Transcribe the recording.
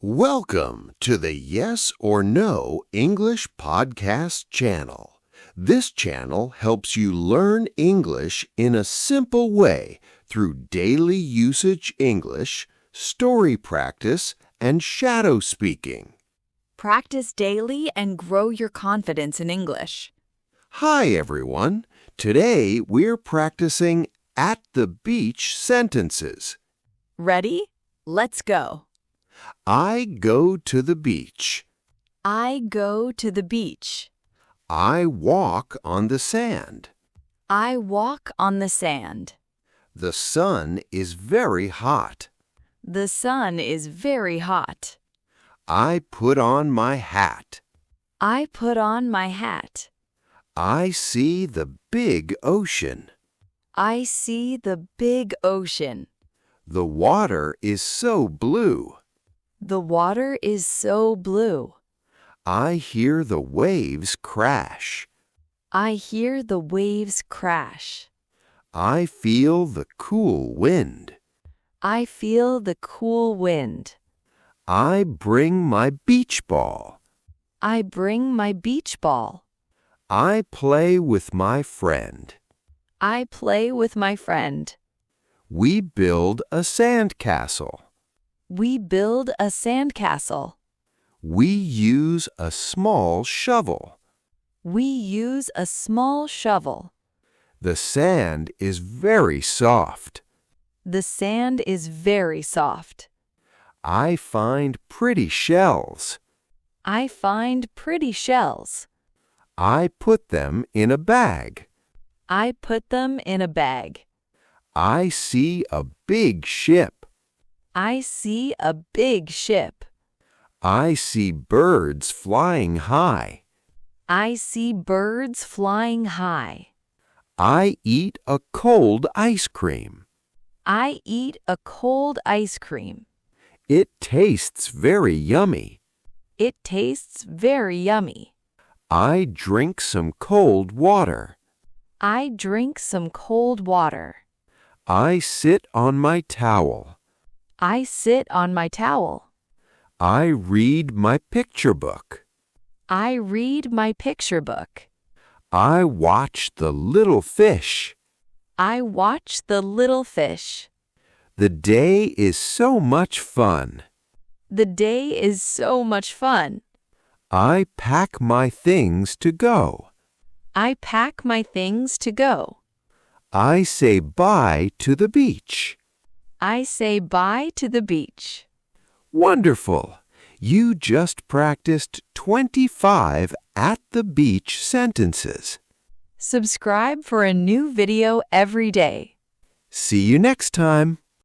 Welcome to the Yes or No English Podcast channel. This channel helps you learn English in a simple way through daily usage English, story practice, and shadow speaking. Practice daily and grow your confidence in English. Hi, everyone. Today we're practicing at the beach sentences. Ready? Let's go. I go to the beach. I go to the beach. I walk on the sand. I walk on the sand. The sun is very hot. The sun is very hot. I put on my hat. I put on my hat. I see the big ocean. I see the big ocean. The water is so blue. The water is so blue. I hear the waves crash. I hear the waves crash. I feel the cool wind. I feel the cool wind. I bring my beach ball. I bring my beach ball. I play with my friend. I play with my friend. We build a sandcastle. We build a sandcastle. We use a small shovel. We use a small shovel. The sand is very soft. The sand is very soft. I find pretty shells. I find pretty shells. I put them in a bag. I put them in a bag. I see a big ship. I see a big ship. I see birds flying high. I see birds flying high. I eat a cold ice cream. I eat a cold ice cream. It tastes very yummy. It tastes very yummy. I drink some cold water. I drink some cold water. I sit on my towel. I sit on my towel. I read my picture book. I read my picture book. I watch the little fish. I watch the little fish. The day is so much fun. The day is so much fun. I pack my things to go. I pack my things to go. I say bye to the beach. I say bye to the beach. Wonderful! You just practiced 25 at the beach sentences. Subscribe for a new video every day. See you next time.